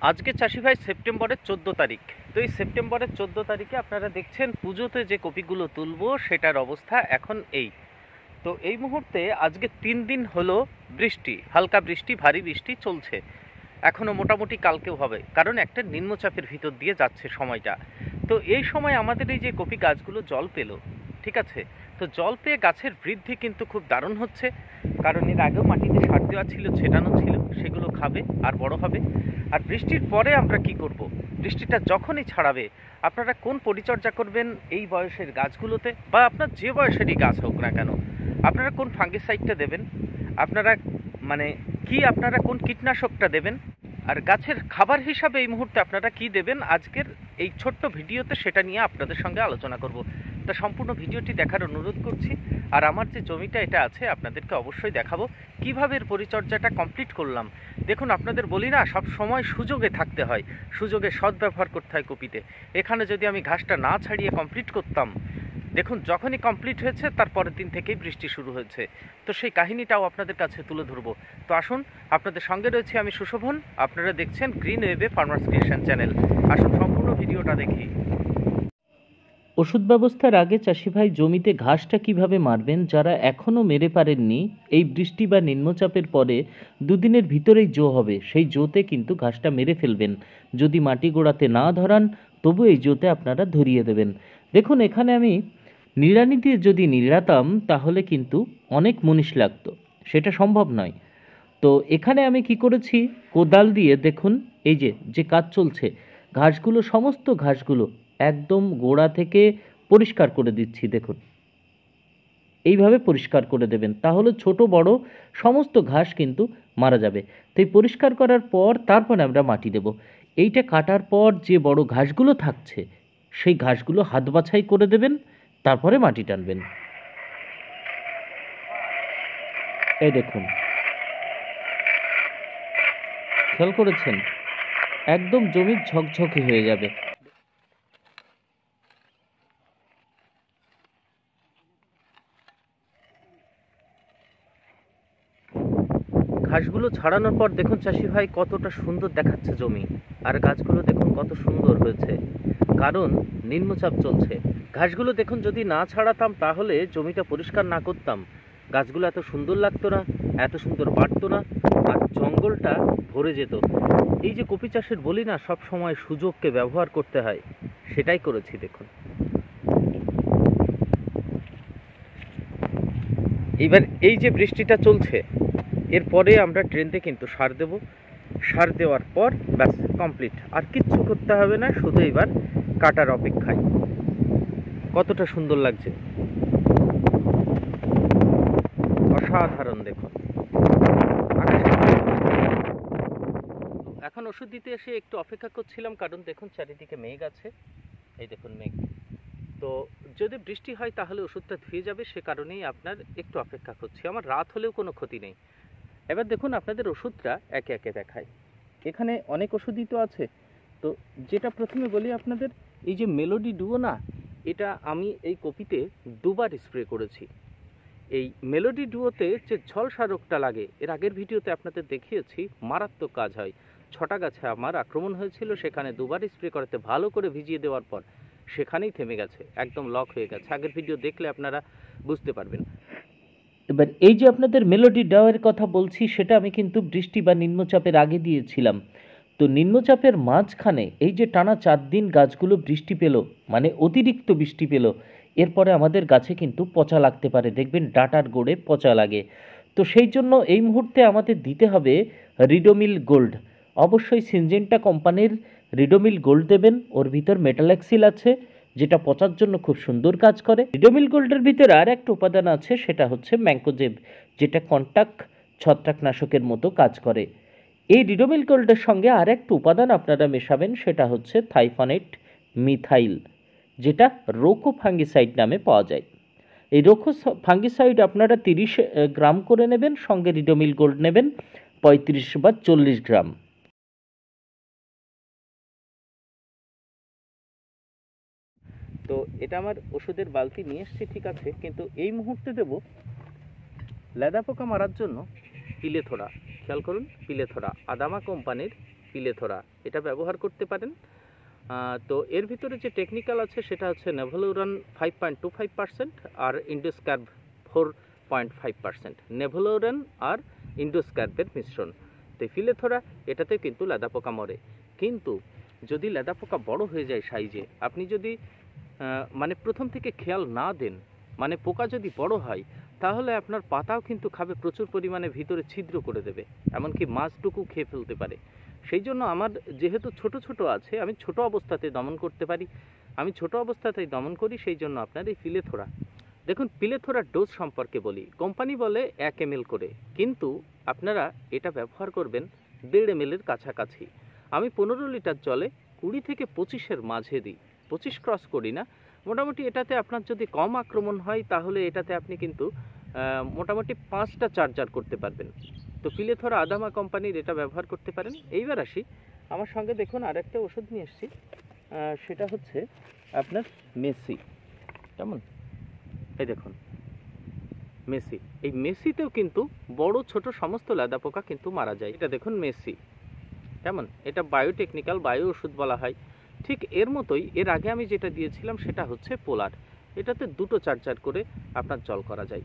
আজকে চাষি ভাই সেপ্টেম্বরের 14 তারিখ। তো এই সেপ্টেম্বরের 14 তারিখে আপনারা দেখছেন পুজোতে যে কপিগুলো তুলবো সেটার অবস্থা এখন এই। তো এই মুহূর্তে আজকে 3 দিন হলো বৃষ্টি, হালকা বৃষ্টি, ভারী বৃষ্টি চলছে। এখনও মোটামুটি কালকেও হবে, কারণ একটা নিম্নচাপের ভিতর দিয়ে যাচ্ছে সময়টা। তো এই সময় আমাদের এই যে কপি গাছগুলো জল পেল, ঠিক আছে। তো জল পেয়ে গাছের বৃদ্ধি কিন্তু খুব দারুণ হচ্ছে, কারণ এর আগেও মাটিতে সার দেওয়া ছিল, ছেটানো ছিল, সেগুলো খাবে আর বড় হবে। আর বৃষ্টির পরে আমরা কি করব? বৃষ্টিটা যখনই ছাড়াবে আপনারা কোন পরিচর্যা করবেন এই বয়সের গাছগুলোতে, বা আপনার যে বয়সেরই গাছ হোক না কেন, আপনারা কোন ফাঙ্গিসাইডটা দেবেন, আপনারা মানে আপনারা কোন কীটনাশকটা দেবেন, আর গাছের খাবার হিসাবে এই মুহূর্তে আপনারা কি দেবেন, আজকের এই ছোট্ট ভিডিওতে সেটা নিয়ে আপনাদের সঙ্গে আলোচনা করব। তা সম্পূর্ণ ভিডিওটি দেখার অনুরোধ করছি। আর আমার যে জমিটা এটা আছে আপনাদেরকে অবশ্যই দেখাবো কিভাবে এর পরিচর্যাটা কমপ্লিট করলাম। দেখুন, আপনাদের বলি না, সব সময় সুযোগে থাকতে হয়, সুযোগে সদ্ব্যবহার করতে হয় কপিতে। এখানে যদি আমি ঘাসটা না ছাড়িয়ে কমপ্লিট করতাম, দেখুন যখনই কমপ্লিট হয়েছে তার পরের দিন থেকেই বৃষ্টি শুরু হয়েছে। তো সেই কাহিনীটাও আপনাদের কাছে তুলে ধরবো। তো আসুন, আপনাদের সঙ্গে রয়েছে আমি সুশোভন, আপনারা দেখছেন গ্রিন ওয়েবে ফার্মার্স ক্রিয়েশন চ্যানেল। আসুন সম্পূর্ণ ভিডিওটা দেখি। ওষুধ ব্যবস্থার আগে চাষি ভাই জমিতে ঘাসটা কিভাবে মারবেন, যারা এখনও মেরে পারেননি, এই বৃষ্টি বা নিম্নচাপের পরে দুদিনের ভিতরেই জো হবে, সেই জোতে কিন্তু ঘাসটা মেরে ফেলবেন। যদি মাটি গোড়াতে না ধরান তবু এই জোতে আপনারা ধরিয়ে দেবেন। দেখুন, এখানে আমি নিড়ানি দিয়ে যদি নিড়াতাম তাহলে কিন্তু অনেক মুনিশ লাগতো, সেটা সম্ভব নয়। তো এখানে আমি কি করেছি, কোদাল দিয়ে দেখুন এই যে কাজ চলছে, ঘাসগুলো, সমস্ত ঘাসগুলো একদম গোড়া থেকে পরিষ্কার করে দিচ্ছি। দেখুন, এইভাবে পরিষ্কার করে দেবেন, তাহলে ছোট বড় সমস্ত ঘাস কিন্তু মারা যাবে। তাই পরিষ্কার করার পর তারপরে আমরা মাটি দেব। এইটা কাটার পর যে বড় ঘাসগুলো থাকছে সেই ঘাসগুলো হাত বাছাই করে দেবেন, তারপরে মাটি টানবেন। এই দেখুন, খেয়াল করেছেন, একদম জমি ঝকঝকে হয়ে যাবে। ঘাসগুলো ছাড়ানোর পর দেখুন চাষি ভাই কতটা সুন্দর দেখাচ্ছে জমি, আর গাছগুলো দেখুন কত সুন্দর হয়েছে, কারণ নিম্নচাপ চলছে। ঘাসগুলো দেখুন যদি না ছাড়াতাম, তাহলে জমিটা পরিষ্কার না করতাম, গাছগুলো এত সুন্দর লাগতো না, এত সুন্দর বাড়তো না, আর জঙ্গলটা ভরে যেত। এই যে কপি চাষের বলি না, সব সময় সুযোগকে ব্যবহার করতে হয়, সেটাই করেছি। দেখুন, এবার এই যে বৃষ্টিটা চলছে, এরপরে আমরা ট্রেনতে কিন্তু সার দেব। সার দেওয়ার পর ব্যাস কমপ্লিট, আর কিচ্ছু করতে হবে না, শুধু এবার কাটার অপেক্ষায়। কতটা সুন্দর লাগছে, অসাধারণ। দেখুন, এখন ওষুধ দিতে এসে একটু অপেক্ষা করছিলাম, কারণ দেখুন চারিদিকে মেঘ আছে, এই দেখুন মেঘ। তো যদি বৃষ্টি হয় তাহলে ওষুধটা ধুয়ে যাবে, সে কারণেই আপনার একটু অপেক্ষা করছি। আমার রাত হলেও কোনো ক্ষতি নেই। এবার দেখুন আপনাদের ওষুধটা একে একে দেখাই। এখানে অনেক ওষুধই তো আছে। তো যেটা প্রথমে বলি আপনাদের, এই যে মেলোডি ডুও না, এটা আমি এই কপিতে 2বার স্প্রে করেছি। এই মেলোডি ডুওতে যে ঝলসা রোগটা লাগে, এর আগের ভিডিওতে আপনাদের দেখিয়েছি, মারাত্মক কাজ হয়। 6টা গাছে আমার আক্রমণ হয়েছিল, সেখানে 2বার স্প্রে করাতে ভালো করে ভিজিয়ে দেওয়ার পর সেখানেই থেমে গেছে, একদম লক হয়ে গেছে। আগের ভিডিও দেখলে আপনারা বুঝতে পারবেন। এবার এই যে আপনাদের মেলোডি ডাওয়ের কথা বলছি, সেটা আমি কিন্তু বৃষ্টি বা নিম্নচাপের আগে দিয়েছিলাম। তো নিম্নচাপের মাঝখানে এই যে টানা 4 দিন গাছগুলো বৃষ্টি পেল, মানে অতিরিক্ত বৃষ্টি পেল, এরপরে আমাদের গাছে কিন্তু পচা লাগতে পারে, দেখবেন ডাঁটার গোড়ে পচা লাগে। তো সেই জন্য এই মুহূর্তে আমাদের দিতে হবে রিডোমিল গোল্ড। অবশ্যই সিনজেন্টা কোম্পানির রিডোমিল গোল্ড দেবেন, ওর ভিতর মেটালেক্সিল আছে, যেটা পচার জন্য খুব সুন্দর কাজ করে। রিডোমিল গোল্ডের ভিতরে আর একটা উপাদান আছে, সেটা হচ্ছে ম্যাঙ্কোজেব, যেটা কন্টাক্ট ছত্রাকনাশকের মতো কাজ করে। এই রিডোমিল গোল্ডের সঙ্গে আর একটা উপাদান আপনারা মেশাবেন, সেটা হচ্ছে থাইফনেট মিথাইল, যেটা রোকো ফাঙ্গিসাইড নামে পাওয়া যায়। এই রোকো ফাঙ্গিসাইড আপনারা 30 গ্রাম করে নেবেন, সঙ্গে রিডোমিল গোল্ড নেবেন 35 বা 40 গ্রাম। তো এটা আমার ওষুধের বালতি নিয়ে এসছি, ঠিক আছে, কিন্তু এই মুহূর্তে দেব লেদা পোকা মারার জন্য পিলেথোরা। খেয়াল করুন, পিলেথোরা আদামা কোম্পানির পিলেথোরা, এটা ব্যবহার করতে পারেন। তো এর ভিতরে যে টেকনিক্যাল আছে সেটা হচ্ছে নেভোলোরান 5.25% আর ইন্ডোস্কার্ভ 4.5%। নেভোলোরান আর ইন্ডোস্কার্ভের মিশ্রণ। তো পিলেথোরা এটাতে কিন্তু লেদা পোকা মরে, কিন্তু যদি লেদা পোকা বড় হয়ে যায় সাইজে, আপনি যদি মানে প্রথম থেকে খেয়াল না দেন, মানে পোকা যদি বড় হয় তাহলে আপনার পাতাও কিন্তু খাবে, প্রচুর পরিমাণে ভিতরে ছিদ্র করে দেবে, এমনকি মাছটুকু খেয়ে ফেলতে পারে। সেই জন্য আমার যেহেতু ছোট ছোট আছে, আমি ছোট অবস্থাতে দমন করতে পারি, আমি ছোট অবস্থাতেই দমন করি। সেই জন্য আপনার এই পিলেথোরা, দেখুন পিলেথোরার ডোজ সম্পর্কে বলি। কোম্পানি বলে 1 ml করে, কিন্তু আপনারা এটা ব্যবহার করবেন 1.5 ml এর কাছাকাছি। আমি 15 লিটার জলে 20 থেকে 25-এর মাঝে দিই, 25 ক্রস করি না। মোটামুটি এটাতে আপনার যদি কম আক্রমণ হয় তাহলে এটাতে আপনি কিন্তু মোটামুটি 5টা চার্জার করতে পারবেন। তো পিলেথোরা আদামা কোম্পানির এটা ব্যবহার করতে পারেন। এইবার আসি, আমার সঙ্গে দেখুন আরেকটা ওষুধ নিয়ে এসেছি, সেটা হচ্ছে আপনার মেসি। কেমন, এই দেখুন মেসি। এই মেসিতেও কিন্তু বড় ছোট সমস্ত লেদা পোকা কিন্তু মারা যায়। এটা দেখুন মেসি, কেমন, এটা বায়োটেকনিক্যাল, বায়ো ওষুধ বলা হয়। ঠিক এর মতোই এর আগে আমি যেটা দিয়েছিলাম সেটা হচ্ছে পোলার। এটাতে 2টো চার্জার করে আপনার জল করা যায়।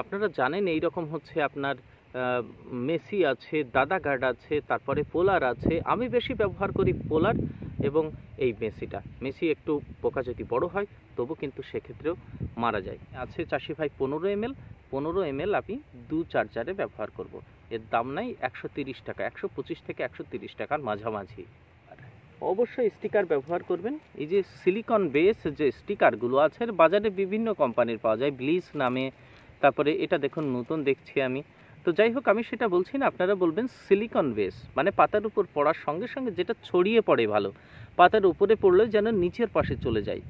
আপনারা জানেন এই রকম হচ্ছে আপনার মেসি আছে, দাদা গার্ড আছে, তারপরে পোলার আছে। আমি বেশি ব্যবহার করি পোলার এবং এই মেসিটা। মেসি একটু পোকা যদি বড় হয় তবু কিন্তু সেক্ষেত্রেও মারা যায়। আছে চাষি ভাই 15 ml আমি 2 চার্জারে ব্যবহার করব। এর দাম নাই 130 টাকা, 125 থেকে 130 টাকার মাঝামাঝি। অবশ্যই স্টিকার ব্যবহার করবেন। এই যে সিলিকন বেস যে স্টিকারগুলো আছে বাজারে বিভিন্ন কোম্পানির পাওয়া যায়, ব্লিস নামে। তারপরে এটা দেখুন নতুন দেখছি আমি। তো যাই হোক, আমি সেটা বলছি না, আপনারা বলবেন সিলিকন বেস, মানে পাতার উপর পড়ার সঙ্গে সঙ্গে যেটা ছড়িয়ে পড়ে ভালো, পাতার উপরে পড়লে যেন নিচের পাশে চলে যায়।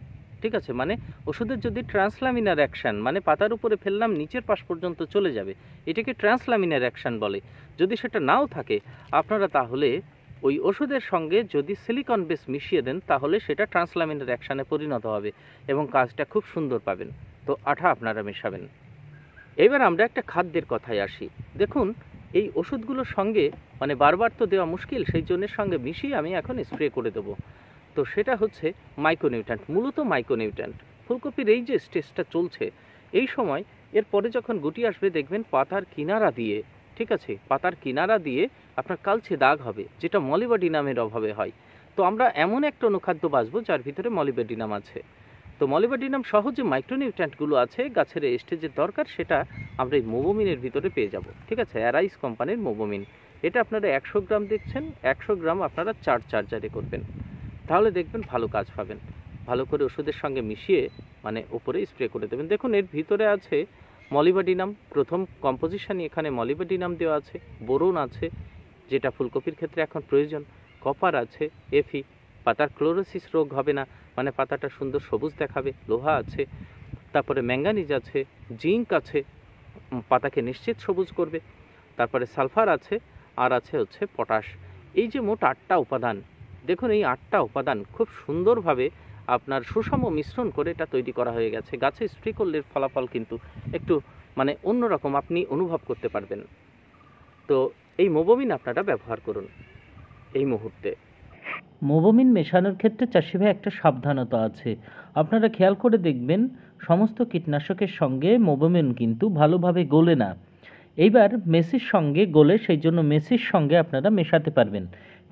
ঠিক আছে, মানে ওষুধের যদি ট্রান্সলামিনার অ্যাকশান, মানে পাতার উপরে ফেললাম নিচের পাশ পর্যন্ত চলে যাবে, এটাকে ট্রান্সলামিনার অ্যাকশান বলে। যদি সেটা নাও থাকে, আপনারা তাহলে ওই ওষুধের সঙ্গে যদি সিলিকন বেস মিশিয়ে দেন তাহলে সেটা ট্রান্সলামিনার অ্যাকশানে পরিণত হবে এবং কাজটা খুব সুন্দর পাবেন। তো আঠা আপনারা মেশাবেন। এবার আমরা একটা খাদ্যের কথায় আসি। দেখুন এই ওষুধগুলোর সঙ্গে মানে বারবার তো দেওয়া মুশকিল, সেই জন্যের সঙ্গে মিশিয়ে আমি এখন স্প্রে করে দেবো। তো সেটা হচ্ছে মাইক্রোনিউট্রিয়েন্ট, মূলত মাইক্রোনিউট্রিয়েন্ট। ফুলকপির এই যে স্টেজটা চলছে, এই সময় এরপরে যখন গুটি আসবে দেখবেন পাতার কিনারা দিয়ে, ঠিক আছে, পাতার কিনারা দিয়ে আপনার কালচে দাগ হবে, যেটা মলিবডিনামের অভাবে হয়। তো আমরা এমন একটা অনুখাদ্য বাছবো যার ভিতরে মলিবডিনাম আছে। তো মলিবডিনাম সহ যে মাইক্রোনিউট্রিয়েন্টগুলো আছে গাছের স্টেজের দরকার, সেটা আমরা এই মোবোমিনের ভিতরে পেয়ে যাব। ঠিক আছে, অ্যারাইস কোম্পানির মোবোমিন। এটা আপনারা 100 গ্রাম দেখছেন, 100 গ্রাম আপনারা 4 চার্জারে করবেন, তাহলে দেখবেন ভালো কাজ পাবেন। ভালো করে ওষুধের সঙ্গে মিশিয়ে মানে ওপরে স্প্রে করে দেবেন। দেখুন এর ভিতরে আছে মলিবডিনাম, প্রথম কম্পোজিশনই এখানে মলিবডিনাম দেওয়া আছে, বোরন আছে যেটা ফুলকপির ক্ষেত্রে এখন প্রয়োজন, কপার আছে, এফি, পাতার ক্লোরোসিস রোগ হবে না, মানে পাতাটা সুন্দর সবুজ দেখাবে, লোহা আছে, তারপরে ম্যাঙ্গানিজ আছে, জিঙ্ক আছে, পাতাকে নিশ্চিত সবুজ করবে, তারপরে সালফার আছে, আর আছে হচ্ছে পটাশ। এই যে মোট 8টা উপাদান, দেখুন এই 8টা উপাদান খুব সুন্দরভাবে আপনার সুষম মিশ্রণ করে এটা তৈরি করা হয়ে গেছে। গাছে স্প্রে করলে ফলাফল কিন্তু একটু মানে অন্যরকম আপনি অনুভব করতে পারবেন। তো এই মোবোমিন আপনারা ব্যবহার করুন এই মুহূর্তে। মোবোমিন মেশানোর ক্ষেত্রে চাষি ভাই একটা সাবধানতা আছে। আপনারা খেয়াল করে দেখবেন সমস্ত কীটনাশকের সঙ্গে মোবোমিন কিন্তু ভালোভাবে গলে না। এইবার মেসির সঙ্গে গলে, সেই জন্য মেসির সঙ্গে আপনারা মেশাতে পারবেন।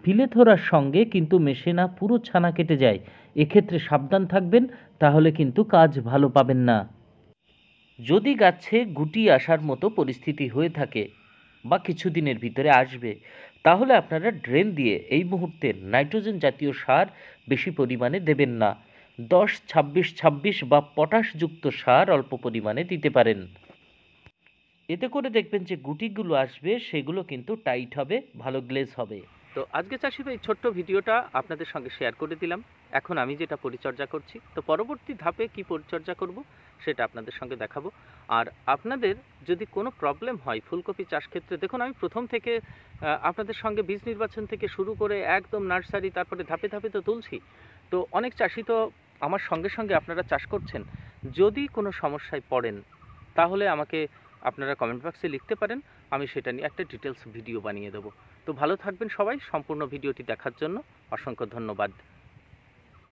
পিলেথোরার সঙ্গে কিন্তু মেশে না, পুরো ছানা কেটে যায়। এক্ষেত্রে সাবধান থাকবেন, তাহলে কিন্তু কাজ ভালো পাবেন না। যদি গাছে গুটি আসার মতো পরিস্থিতি হয়ে থাকে বা কিছুদিনের ভিতরে আসবে, তাহলে আপনারা ড্রেন দিয়ে এই মুহূর্তে নাইট্রোজেন জাতীয় সার বেশি পরিমাণে দেবেন না। 10-26-26 বা পটাশযুক্ত সার অল্প পরিমাণে দিতে পারেন। এতে করে দেখবেন যে গুটিগুলো আসবে সেগুলো কিন্তু টাইট হবে, ভালো গ্লেজ হবে। তো আজকে চাষি ভাই ছোট্ট ভিডিওটা আপনাদের সঙ্গে শেয়ার করে দিলাম। এখন আমি যেটা পরিচর্যা করছি, তো পরবর্তী ধাপে কি পরিচর্যা করব সেটা আপনাদের সঙ্গে দেখাবো। আর আপনাদের যদি কোনো প্রবলেম হয় ফুলকপি চাষ ক্ষেত্রে, দেখুন আমি প্রথম থেকে আপনাদের সঙ্গে বীজ নির্বাচন থেকে শুরু করে একদম নার্সারি, তারপরে ধাপে ধাপে তো তুলছি। তো অনেক চাষি তো আমার সঙ্গে সঙ্গে আপনারা চাষ করছেন। যদি কোনো সমস্যায় পড়েন তাহলে আমাকে আপনারা কমেন্ট বক্সে লিখতে পারেন, আমি সেটা নিয়ে একটা ডিটেলস ভিডিও বানিয়ে দেবো। তো ভালো থাকবেন সবাই। সম্পূর্ণ ভিডিওটি দেখার জন্য অসংখ্য ধন্যবাদ।